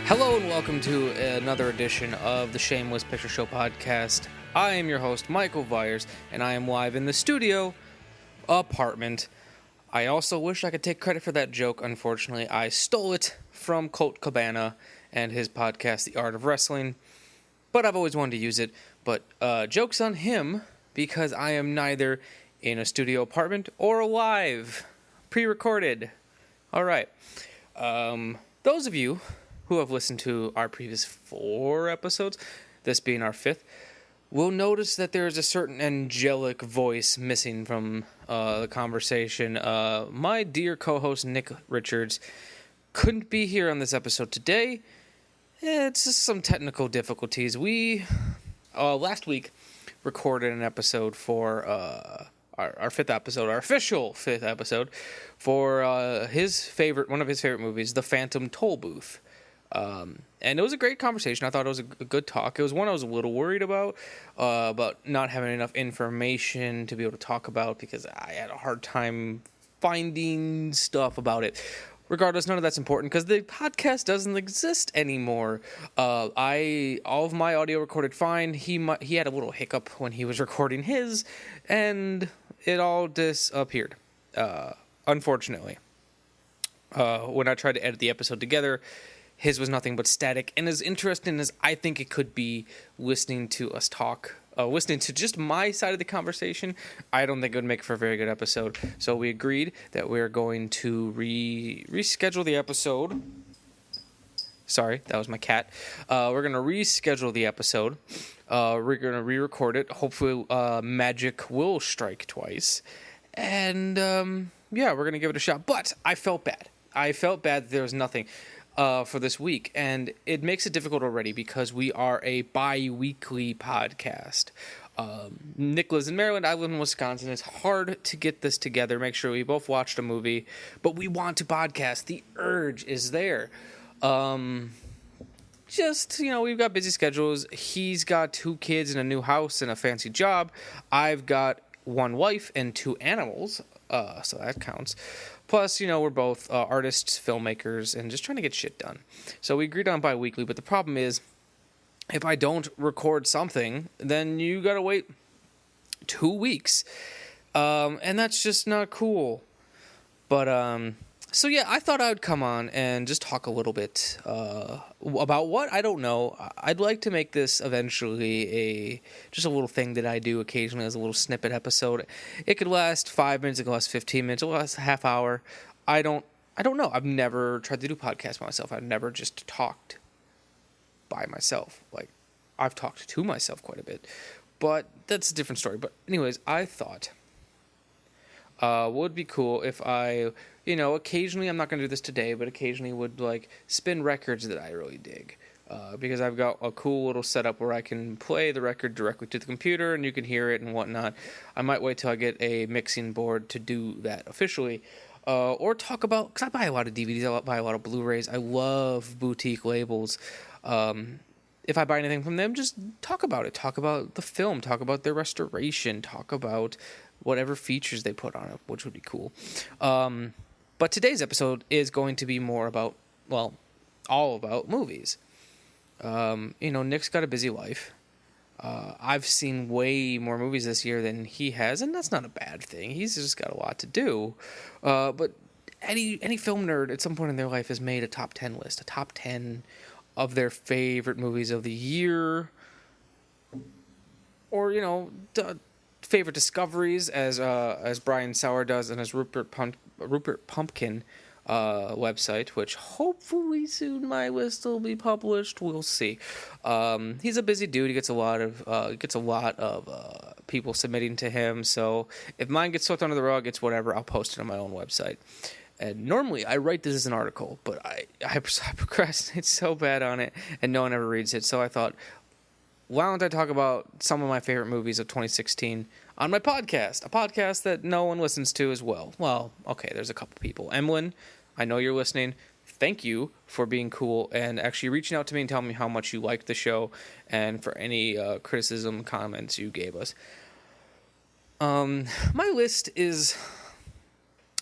Hello and welcome to another edition of the Shameless Picture Show podcast. I am your host, Michael Viers, and I am live in the studio apartment. I also wish I could take credit for that joke. Unfortunately, I stole it from Colt Cabana and his podcast, The Art of Wrestling, but I've always wanted to use it. But joke's on him, because I am neither in a studio apartment or live, pre-recorded. All right. Those of you who have listened to our previous 4 episodes, this being our 5th, will notice that there is a certain angelic voice missing from the conversation. My dear co-host Nick Richards couldn't be here on this episode today. It's just some technical difficulties. We, last week, recorded an episode for our 5th episode, our official 5th episode, for one of his favorite movies, The Phantom Toll Booth. And it was a great conversation. I thought it was a good talk. It was one I was a little worried about not having enough information to be able to talk about, because I had a hard time finding stuff about it. Regardless, none of that's important because the podcast doesn't exist anymore. All of my audio recorded fine. He had a little hiccup when he was recording his, and it all disappeared. Unfortunately, when I tried to edit the episode together, his was nothing but static. And as interesting as I think it could be listening to us talk, listening to just my side of the conversation, I don't think it would make for a very good episode. So we agreed that we're going to reschedule the episode. Sorry, that was my cat. We're going to reschedule the episode. We're going to re-record it. Hopefully magic will strike twice. And we're going to give it a shot. But I felt bad. That there was nothing for this week, and it makes it difficult already because we are a bi-weekly podcast. Nick lives in Maryland, I live in Wisconsin. It's hard to get this together, make sure we both watched a movie, but we want to podcast. The urge is there. We've got busy schedules. He's got 2 kids and a new house and a fancy job. I've got 1 wife and 2 animals, so that counts. Plus, we're both artists, filmmakers, and just trying to get shit done. So we agreed on bi-weekly, but the problem is, if I don't record something, then you gotta wait 2 weeks. And that's just not cool. But, I thought I would come on and just talk a little bit about what, I don't know. I'd like to make this eventually just a little thing that I do occasionally as a little snippet episode. It could last 5 minutes, it could last 15 minutes, it could last a half hour. I don't know. I've never tried to do podcasts by myself. I've never just talked by myself. Like, I've talked to myself quite a bit. But that's a different story. But anyways, I thought would be cool if I, occasionally, I'm not going to do this today, but occasionally would, spin records that I really dig. Because I've got a cool little setup where I can play the record directly to the computer and you can hear it and whatnot. I might wait till I get a mixing board to do that officially. Or talk about, because I buy a lot of DVDs, I buy a lot of Blu-rays. I love boutique labels. If I buy anything from them, just talk about it. Talk about the film. Talk about their restoration. Talk about whatever features they put on it, which would be cool. But today's episode is going to be more about, all about movies. Nick's got a busy life. I've seen way more movies this year than he has, and that's not a bad thing. He's just got a lot to do. But any film nerd at some point in their life has made a top 10 list, a top 10 of their favorite movies of the year, or favorite discoveries, as Brian Sauer does, and as Rupert Pumpkin website, which hopefully soon my list will be published. We'll see. He's a busy dude. He gets a lot of people submitting to him. So if mine gets swept under the rug, it's whatever. I'll post it on my own website. And normally I write this as an article, but I procrastinate so bad on it, and no one ever reads it. So I thought, why don't I talk about some of my favorite movies of 2016 on my podcast, a podcast that no one listens to as well. Well, okay, there's a couple people. Emlyn, I know you're listening. Thank you for being cool and actually reaching out to me and telling me how much you liked the show and for any criticism, comments you gave us. My list is...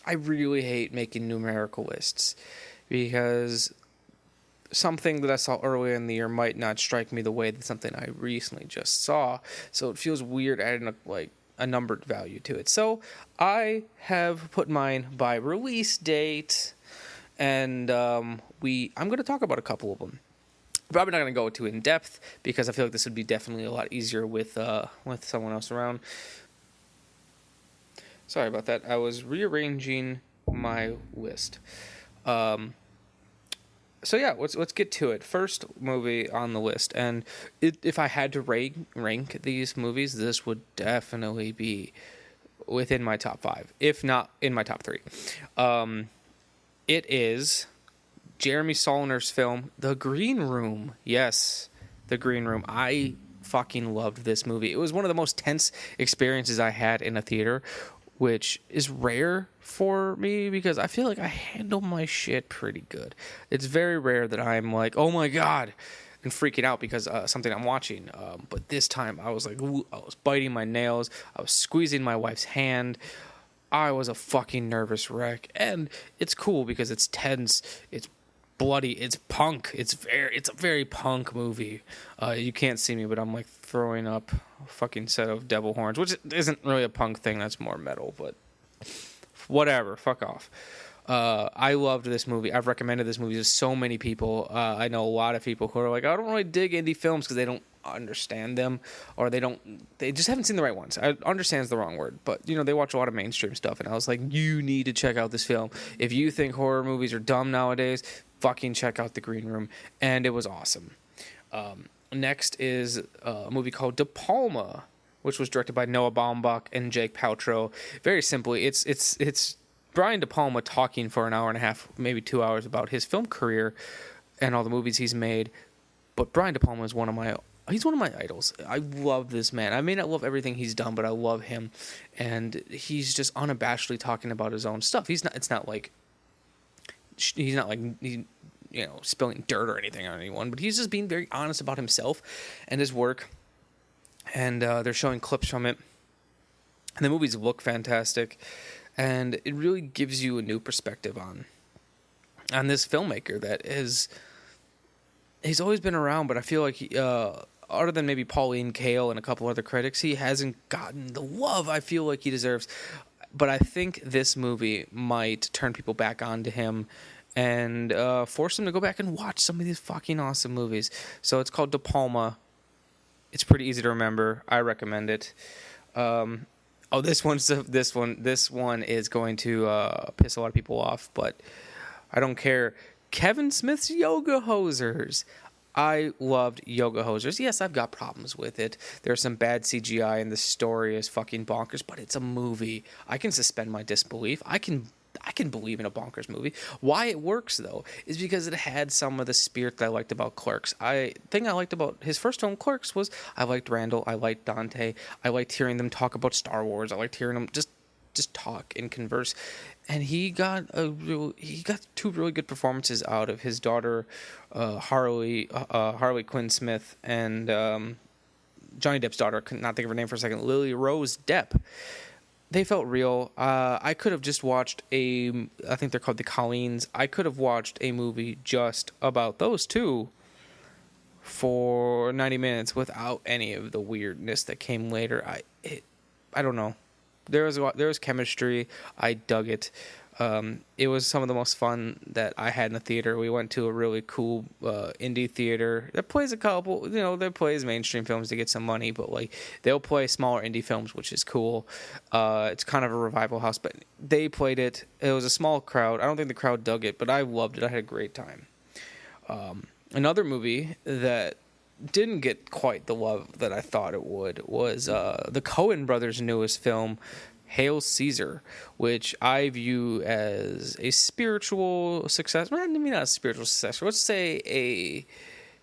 I really hate making numerical lists because something that I saw earlier in the year might not strike me the way that something I recently just saw. So it feels weird adding a numbered value to it. So I have put mine by release date, and I'm going to talk about a couple of them. Probably not going to go too in depth because I feel like this would be definitely a lot easier with someone else around. Sorry about that. I was rearranging my list. So yeah, let's get to it. First movie on the list, and if I had to rank these movies, this would definitely be within my top 5, if not in my top 3. It is Jeremy Saulner's film, The Green Room. Yes, The Green Room. I fucking loved this movie. It was one of the most tense experiences I had in a theater, which is rare for me because I feel like I handle my shit pretty good. It's very rare that I'm like, oh my God, and freaking out because something I'm watching. But this time I was like, I was biting my nails. I was squeezing my wife's hand. I was a fucking nervous wreck. And it's cool because it's tense. It's bloody. It's punk. It's a very punk movie. You can't see me, but I'm like throwing up a fucking set of devil horns, which isn't really a punk thing. That's more metal, but whatever. Fuck off. I loved this movie. I've recommended this movie to so many people. I know a lot of people who are like, I don't really dig indie films because they don't understand them, or they just haven't seen the right ones. I understand's the wrong word, but they watch a lot of mainstream stuff, and I was like, you need to check out this film. If you think horror movies are dumb nowadays, fucking check out The Green Room. And it was awesome. Next is a movie called De Palma, which was directed by Noah Baumbach and Jake Paltrow. Very simply, it's Brian De Palma talking for an hour and a half, maybe 2 hours, about his film career and all the movies he's made. But Brian De Palma is one of my idols. I love this man. I may not love everything he's done, but I love him, and he's just unabashedly talking about his own stuff. He's not like spilling dirt or anything on anyone, but he's just being very honest about himself and his work. And they're showing clips from it, and the movies look fantastic, and it really gives you a new perspective on this filmmaker that he's always been around, but I feel like other than maybe Pauline Kael and a couple other critics, he hasn't gotten the love I feel like he deserves. But I think this movie might turn people back onto him and force them to go back and watch some of these fucking awesome movies. So it's called De Palma. It's pretty easy to remember. I recommend it. This one is going to piss a lot of people off, but I don't care. Kevin Smith's Yoga Hosers. I loved Yoga Hosers. Yes, I've got problems with it. There's some bad CGI and the story is fucking bonkers, but it's a movie. I can suspend my disbelief. I can believe in a bonkers movie. Why it works, though, is because it had some of the spirit that I liked about Clerks. Thing I liked about his first film, Clerks, was I liked Randall. I liked Dante. I liked hearing them talk about Star Wars. I liked hearing them just talk and converse. And he got two really good performances out of his daughter, Harley Quinn Smith, and Johnny Depp's daughter. Could not think of her name for a second. Lily Rose Depp. They felt real. I could have just watched I think they're called the Colleens. I could have watched a movie just about those two for 90 minutes without any of the weirdness that came later. I don't know. There was chemistry. I dug it. It was some of the most fun that I had in the theater. We went to a really cool indie theater that plays that plays mainstream films to get some money, but like they'll play smaller indie films, which is cool. It's kind of a revival house, but they played it. It was a small crowd. I don't think the crowd dug it, but I loved it. I had a great time. Another movie that didn't get quite the love that I thought it would was the Coen brothers' newest film, Hail Caesar, which I view as a spiritual success. Maybe not a spiritual successor. Let's say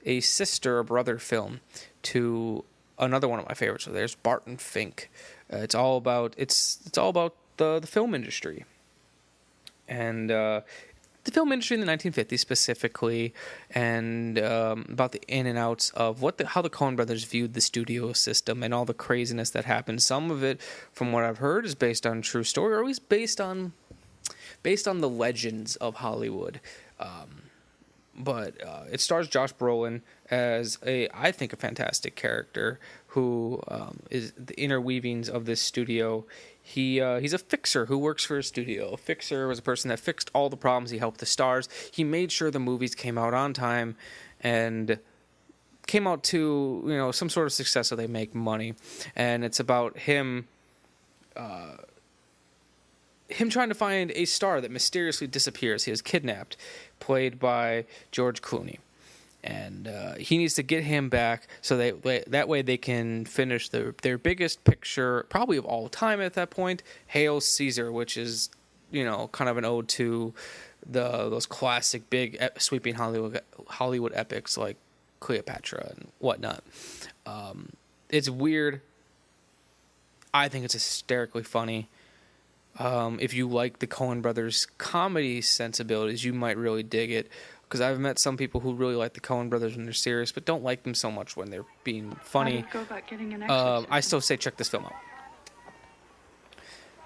a sister or brother film to another one of my favorites. So there's Barton Fink. It's all about the film industry, and the film industry in the 1950s specifically, and about the in and outs of how the Coen brothers viewed the studio system and all the craziness that happened. Some of it, from what I've heard, is based on true story, or at least based on the legends of Hollywood. but it stars Josh Brolin as I think, a fantastic character who is the interweavings of this studio. He's a fixer who works for a studio. A fixer was a person that fixed all the problems. He helped the stars. He made sure the movies came out on time and came out to some sort of success so they make money. And it's about him trying to find a star that mysteriously disappears. He is kidnapped, played by George Clooney. And he needs to get him back so that way they can finish their biggest picture, probably of all time at that point, Hail Caesar, which is, kind of an ode to those classic big sweeping Hollywood epics like Cleopatra and whatnot. It's weird. I think it's hysterically funny. If you like the Coen brothers' comedy sensibilities, you might really dig it. Because I've met some people who really like the Coen brothers when they're serious, but don't like them so much when they're being funny. I still say check this film out.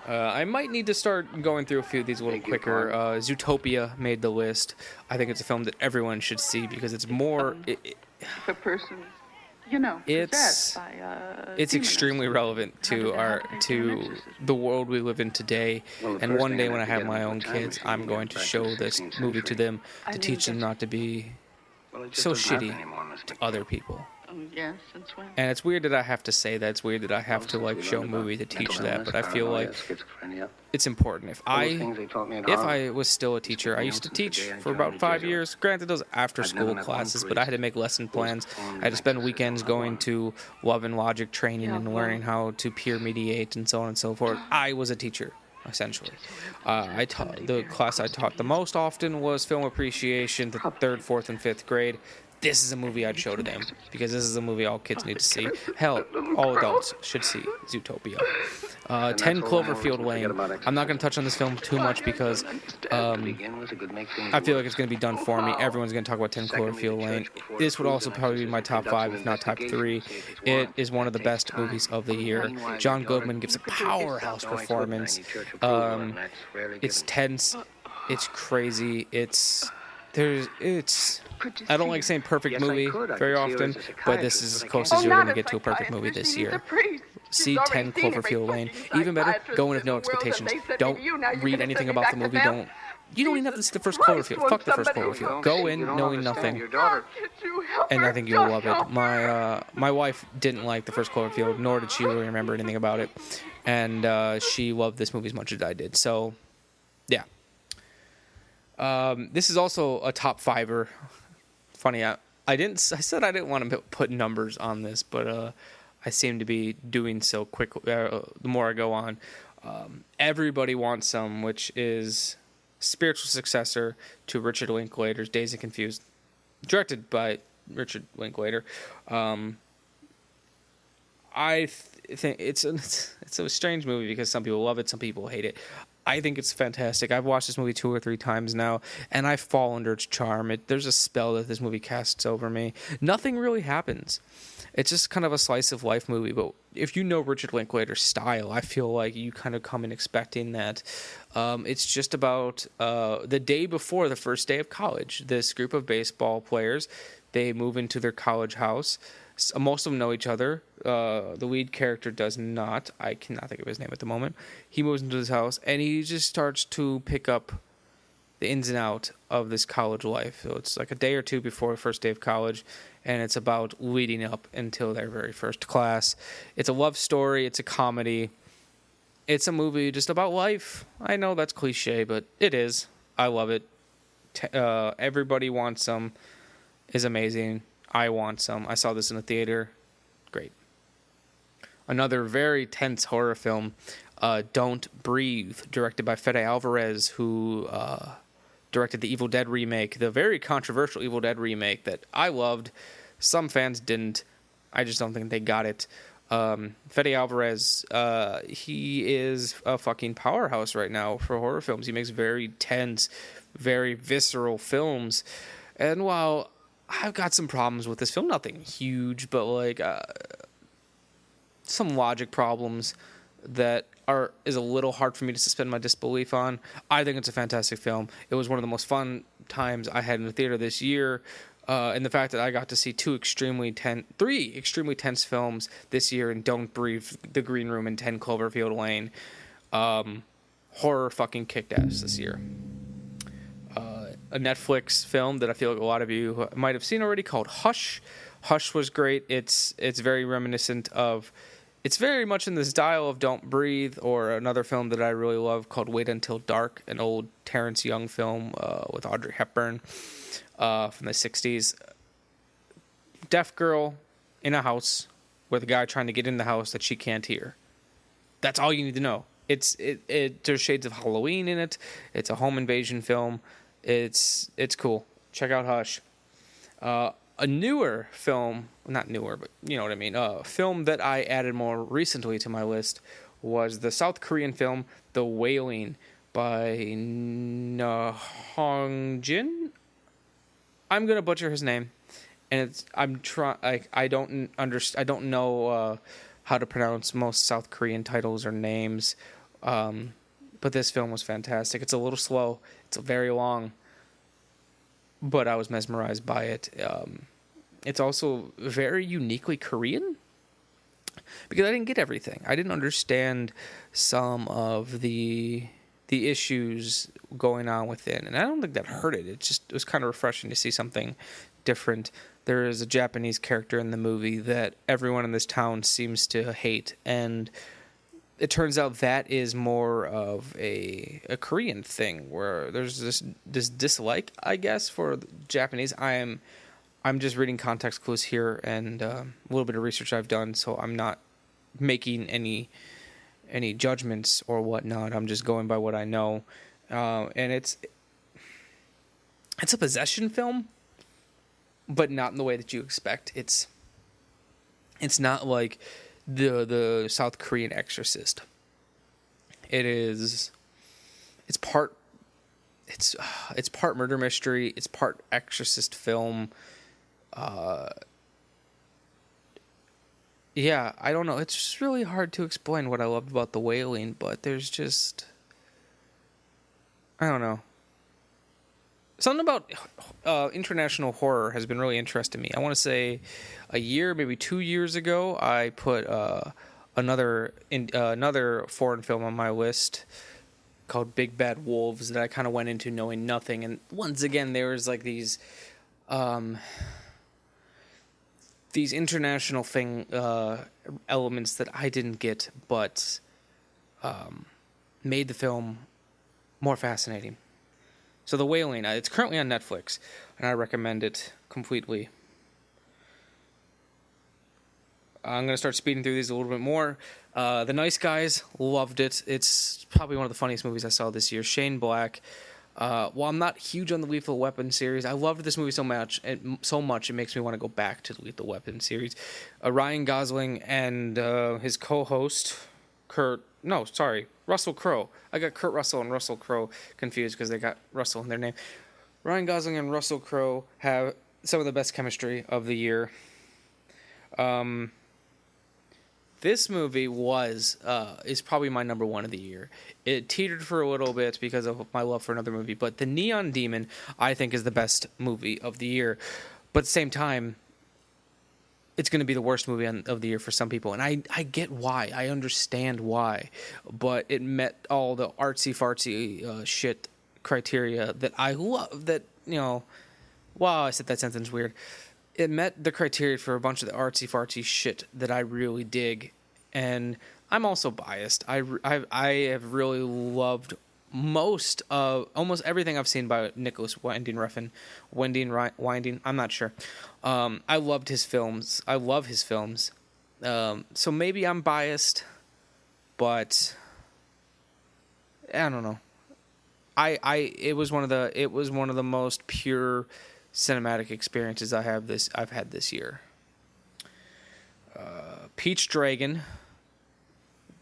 I might need to start going through a few of these a little quicker. Zootopia made the list. I think it's a film that everyone should see because it's more... If a person, it's extremely relevant to the world we live in today. And one day when I have my own kids, I'm going to show this movie to them to teach them not to be so shitty to other people. Yes, since when? And it's weird that I have to say that. It's weird that I have to show a movie to teach that, but I feel like it's important. If I was still a teacher, I used to teach for about 5 years. Granted, those after-school classes, but I had to make lesson plans. I had to spend weekends going to Love and Logic training and learning how to peer mediate and so on and so forth. I was a teacher, essentially. The class I taught the most often was film appreciation, the 3rd, 4th, and 5th grade. This is a movie I'd show to them because this is a movie all kids need to see. Hell, all adults should see Zootopia. 10 Cloverfield Lane. I'm not going to touch on this film too much because I feel like it's going to be done for me. Everyone's going to talk about 10 Cloverfield Lane. This would also probably be my top 5, if not top 3. It is one of the best movies of the year. John Goodman gives a powerhouse performance. It's tense. It's crazy. I don't like saying perfect movie very often, but this is as close as you're going to get to a perfect movie this year. See 10 Cloverfield Lane. Even better, go in with no expectations. Don't read anything about the movie. You don't even have to see the first Cloverfield. Fuck the first Cloverfield. Go in knowing nothing, and I think you'll love it. My wife didn't like the first Cloverfield, nor did she really remember anything about it, and she loved this movie as much as I did. So, yeah. This is also a top 5er. Funny, I said I didn't want to put numbers on this, but I seem to be doing so quickly. The more I go on, Everybody Wants Some, which is spiritual successor to Richard Linklater's Dazed and Confused, directed by Richard Linklater. I think it's a strange movie because some people love it, some people hate it. I think it's fantastic. I've watched this movie 2 or 3 times now, and I fall under its charm. There's a spell that this movie casts over me. Nothing really happens. It's just kind of a slice of life movie, but if you know Richard Linklater's style, I feel like you kind of come in expecting that. It's just about the day before the first day of college. This group of baseball players, they move into their college house. Most of them know each other. The lead character does not. I cannot think of his name at the moment. He moves into his house, and he just starts to pick up the ins and outs of this college life. So it's like a day or two before the first day of college, and it's about leading up until their very first class. It's a love story. It's a comedy. It's a movie just about life. I know that's cliche, but it is. I love it. Everybody Wants Some is amazing. I Want Some. I saw this in the theater. Great. Another very tense horror film, Don't Breathe, directed by Fede Alvarez, who directed the Evil Dead remake, the very controversial Evil Dead remake that I loved. Some fans didn't. I just don't think they got it. Fede Alvarez, he is a fucking powerhouse right now for horror films. He makes very tense, very visceral films. And while I've got some problems with this film, nothing huge, but like some logic problems that is a little hard for me to suspend my disbelief on. I think it's a fantastic film. It was one of the most fun times I had in the theater this year, and the fact that I got to see three extremely tense films this year in Don't Breathe, The Green Room, and 10 Cloverfield Lane. Horror fucking kicked ass this year. A Netflix film that I feel like a lot of you might have seen already called Hush. Hush was great. It's very reminiscent of... It's very much in the style of Don't Breathe, or another film that I really love called Wait Until Dark, an old Terrence Young film with Audrey Hepburn from the 60s. Deaf girl in a house with a guy trying to get in the house that she can't hear. That's all you need to know. There's shades of Halloween in it. It's a home invasion film. It's cool. Check out Hush. A newer film, not newer, but you know what I mean, a film that I added more recently to my list was the South Korean film The Wailing by Hong Jin. I'm gonna butcher his name, and I don't know how to pronounce most South Korean titles or names, but this film was fantastic. It's a little slow. It's very long, but I was mesmerized by it. It's also very uniquely Korean, because I didn't get everything. I didn't understand some of the issues going on within, and I don't think that hurt it. It was kind of refreshing to see something different. There is a Japanese character in the movie that everyone in this town seems to hate, and it turns out that is more of a Korean thing, where there's this dislike, I guess, for the Japanese. I'm just reading context clues here and a little bit of research I've done, so I'm not making any judgments or whatnot. I'm just going by what I know, and it's a possession film, but not in the way that you expect. It's not like the South Korean Exorcist. It's part murder mystery. It's part Exorcist film. Yeah, I don't know. It's just really hard to explain what I loved about The Wailing, but there's just... I don't know. Something about international horror has been really interesting to me. I want to say a year, maybe 2 years ago, I put another foreign film on my list called Big Bad Wolves that I kind of went into knowing nothing. And once again, there was like these international elements that I didn't get, but made the film more fascinating. So The Wailing, it's currently on Netflix, and I recommend it completely. I'm going to start speeding through these a little bit more. The Nice Guys, loved it. It's probably one of the funniest movies I saw this year. Shane Black. While I'm not huge on the Lethal Weapon series, I loved this movie so much it makes me want to go back to the Lethal Weapon series. Ryan Gosling and his co-host, Russell Crowe. I got Kurt Russell and Russell Crowe confused because they got Russell in their name. Ryan Gosling and Russell Crowe have some of the best chemistry of the year. This movie is probably my number one of the year. It teetered for a little bit because of my love for another movie, but The Neon Demon, I think, is the best movie of the year. But at the same time, it's going to be the worst movie of the year for some people, and I get why. I understand why, but it met all the artsy-fartsy shit criteria that I love. That, wow, I said that sentence weird. It met the criteria for a bunch of the artsy-fartsy shit that I really dig, and I'm also biased. I have really loved almost everything I've seen by Nicholas Winding Refn. Winding, I'm not sure. I loved his films. I love his films. So maybe I'm biased, but I don't know. It was one of the most pure cinematic experiences I've had this year. Peach Dragon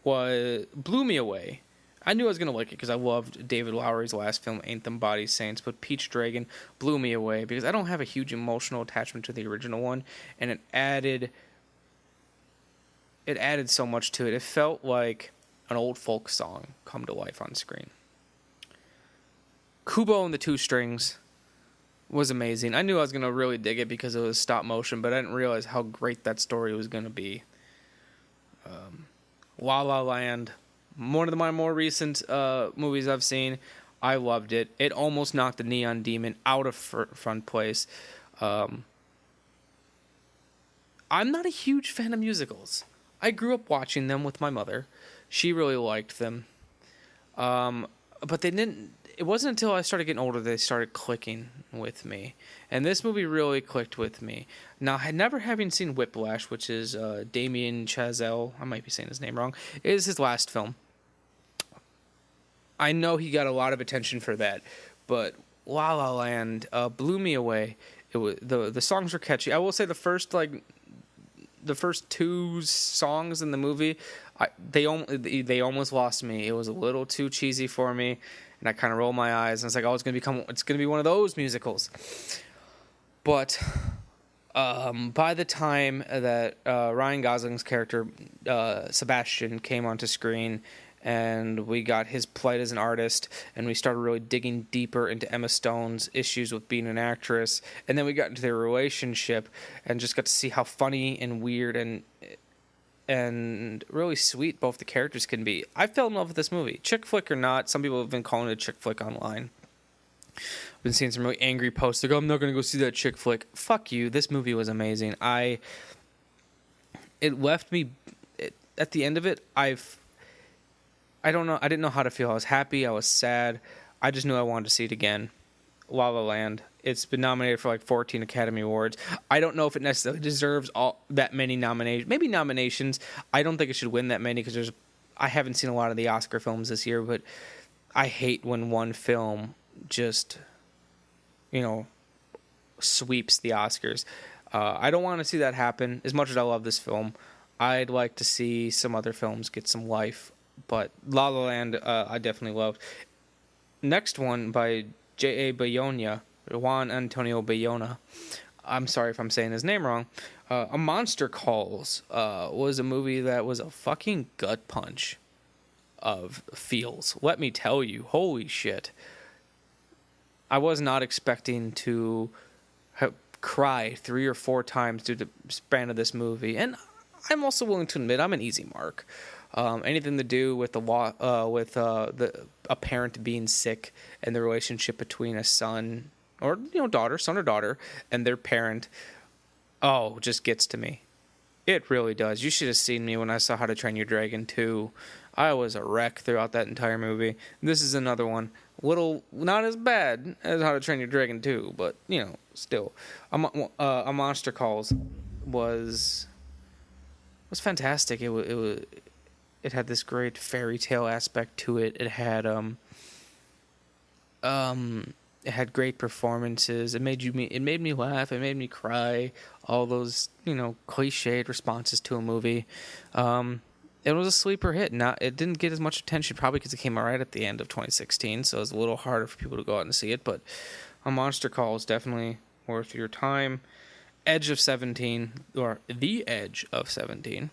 blew me away. I knew I was going to like it because I loved David Lowery's last film, Ain't Them Bodies Saints, but Peach Dragon blew me away because I don't have a huge emotional attachment to the original one, and it added so much to it. It felt like an old folk song come to life on screen. Kubo and the Two Strings, was amazing. I knew I was going to really dig it because it was stop motion, but I didn't realize how great that story was going to be. La La Land, one of my more recent movies I've seen. I loved it. It almost knocked the Neon Demon out of front place. I'm not a huge fan of musicals. I grew up watching them with my mother. She really liked them. But they didn't. It wasn't until I started getting older they started clicking with me, and this movie really clicked with me. Now, never having seen Whiplash, which is Damien Chazelle, I might be saying his name wrong, is his last film. I know he got a lot of attention for that, but La La Land blew me away. It was the songs were catchy. I will say the first two songs in the movie, they almost lost me. It was a little too cheesy for me, and I kind of rolled my eyes. And I was like, "Oh, it's gonna be one of those musicals." But by the time that Ryan Gosling's character Sebastian came onto screen, and we got his plight as an artist, and we started really digging deeper into Emma Stone's issues with being an actress, and then we got into their relationship and just got to see how funny and weird and really sweet both the characters can be. I fell in love with this movie. Chick flick or not, some people have been calling it a chick flick online. I've been seeing some really angry posts like, I'm not going to go see that chick flick. Fuck you. This movie was amazing. It left me, at the end of it, I don't know. I didn't know how to feel. I was happy. I was sad. I just knew I wanted to see it again. La La Land. It's been nominated for like 14 Academy Awards. I don't know if it necessarily deserves that many nominations. Maybe nominations. I don't think it should win that many because I haven't seen a lot of the Oscar films this year, but I hate when one film just, sweeps the Oscars. I don't want to see that happen. As much as I love this film, I'd like to see some other films get some life. But La La Land, I definitely loved. Next one by J.A. Bayona, Juan Antonio Bayona. I'm sorry if I'm saying his name wrong. A Monster Calls was a movie that was a fucking gut punch of feels. Let me tell you, holy shit. I was not expecting to cry 3 or 4 times due to the span of this movie. And I'm also willing to admit I'm an easy mark. Anything to do with a parent being sick and the relationship between a son or daughter, and their parent, just gets to me. It really does. You should have seen me when I saw How to Train Your Dragon 2. I was a wreck throughout that entire movie. This is another one. Not as bad as How to Train Your Dragon 2, but, still. A Monster Calls was fantastic. It had this great fairy tale aspect to it. It had great performances. It made me laugh. It made me cry. All those cliched responses to a movie. It was a sleeper hit. It didn't get as much attention probably because it came out right at the end of 2016, so it was a little harder for people to go out and see it. But A Monster Call is definitely worth your time. Edge of 17, or The Edge of 17.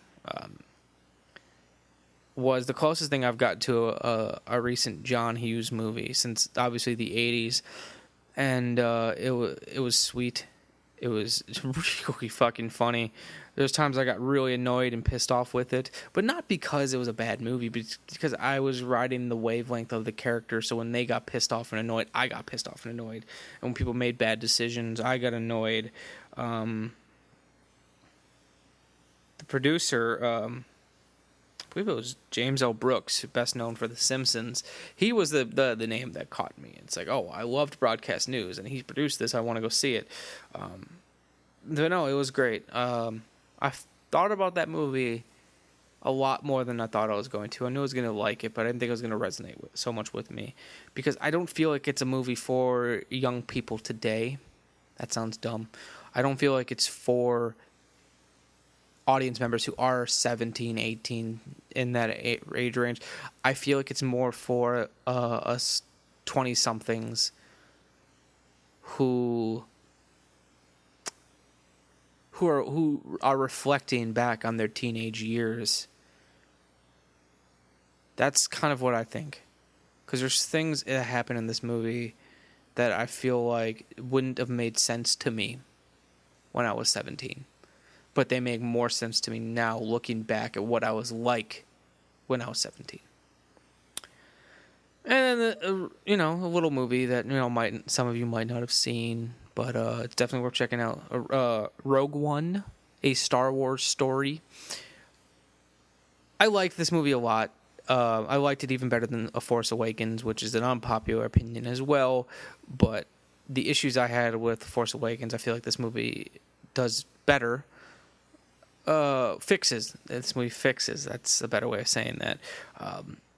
Was the closest thing I've got to a recent John Hughes movie since obviously the 80s, and it was sweet. It was really fucking funny. There's times I got really annoyed and pissed off with it, but not because it was a bad movie, but because I was riding the wavelength of the character. So when they got pissed off and annoyed, I got pissed off and annoyed, and when people made bad decisions, I got annoyed. The producer, I believe it was James L. Brooks, best known for The Simpsons. He was the name that caught me. It's like, I loved broadcast news, and he produced this. I want to go see it. But no, it was great. I thought about that movie a lot more than I thought I was going to. I knew I was going to like it, but I didn't think it was going to resonate so much with me because I don't feel like it's a movie for young people today. That sounds dumb. I don't feel like it's for audience members who are 17, 18, in that age range. I feel like it's more for us 20-somethings who are reflecting back on their teenage years. That's kind of what I think. Because there's things that happen in this movie that I feel like wouldn't have made sense to me when I was 17. But they make more sense to me now looking back at what I was like when I was 17. And then, a little movie that, some of you might not have seen, but it's definitely worth checking out. Rogue One, a Star Wars story. I like this movie a lot. I liked it even better than A Force Awakens, which is an unpopular opinion as well. But the issues I had with Force Awakens, I feel like this movie does better. This movie fixes. That's a better way of saying that.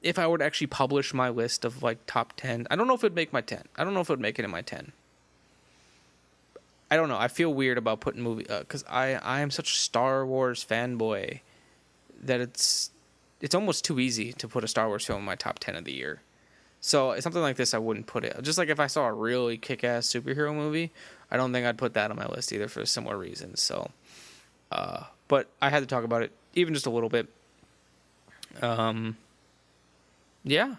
If I were to actually publish my list of like top 10, I don't know if it would make my 10. I don't know if it would make it in my 10. I don't know. I feel weird about putting movie because I am such a Star Wars fanboy that it's almost too easy to put a Star Wars film in my top 10 of the year. So something like this, I wouldn't put it. Just like if I saw a really kick-ass superhero movie, I don't think I'd put that on my list either for similar reasons. So, but I had to talk about it even just a little bit. Yeah,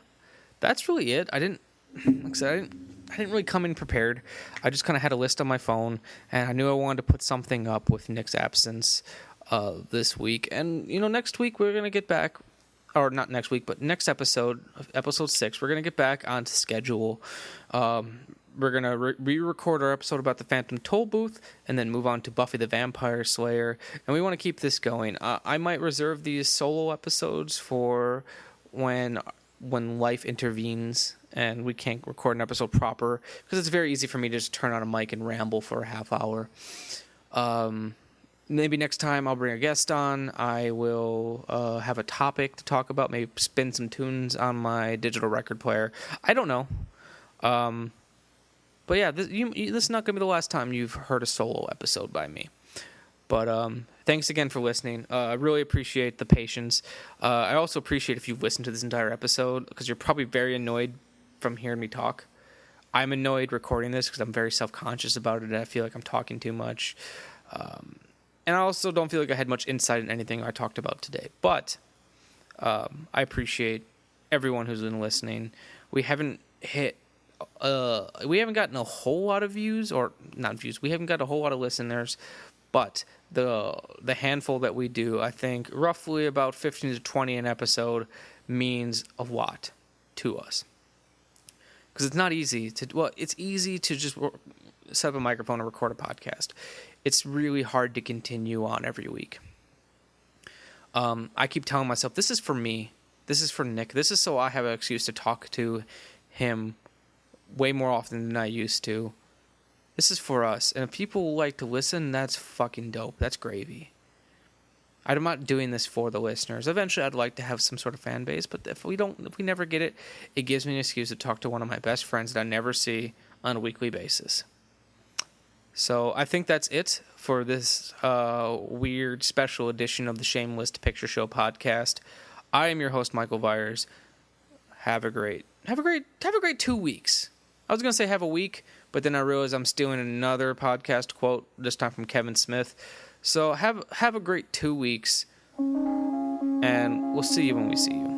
that's really it. I didn't really come in prepared. I just kind of had a list on my phone, and I knew I wanted to put something up with Nick's absence this week. And, next week we're going to get back, or not next week, but next episode 6, we're going to get back onto schedule. We're going to re-record our episode about the Phantom Toll Booth and then move on to Buffy the Vampire Slayer. And we want to keep this going. I might reserve these solo episodes for when life intervenes and we can't record an episode proper, because it's very easy for me to just turn on a mic and ramble for a half hour. Maybe next time I'll bring a guest on. I will have a topic to talk about, maybe spin some tunes on my digital record player. I don't know. But yeah, this is not going to be the last time you've heard a solo episode by me. But thanks again for listening. I really appreciate the patience. I also appreciate if you've listened to this entire episode, because you're probably very annoyed from hearing me talk. I'm annoyed recording this because I'm very self-conscious about it, and I feel like I'm talking too much. And I also don't feel like I had much insight in anything I talked about today. But I appreciate everyone who's been listening. We haven't gotten a whole lot of views, or not views. We haven't got a whole lot of listeners. But the handful that we do, I think roughly about 15 to 20 an episode means a lot to us. Because it's not easy it's easy to just set up a microphone and record a podcast. It's really hard to continue on every week. I keep telling myself, this is for me. This is for Nick. This is so I have an excuse to talk to him way more often than I used to. This is for us. And if people like to listen, that's fucking dope. That's gravy. I'm not doing this for the listeners. Eventually, I'd like to have some sort of fan base, but if we never get it, it gives me an excuse to talk to one of my best friends that I never see on a weekly basis. So I think that's it for this weird special edition of the Shameless Picture Show podcast. I am your host, Michael Viers. Have a great 2 weeks. I was going to say have a week, but then I realized I'm stealing another podcast quote, this time from Kevin Smith. So have a great 2 weeks, and we'll see you when we see you.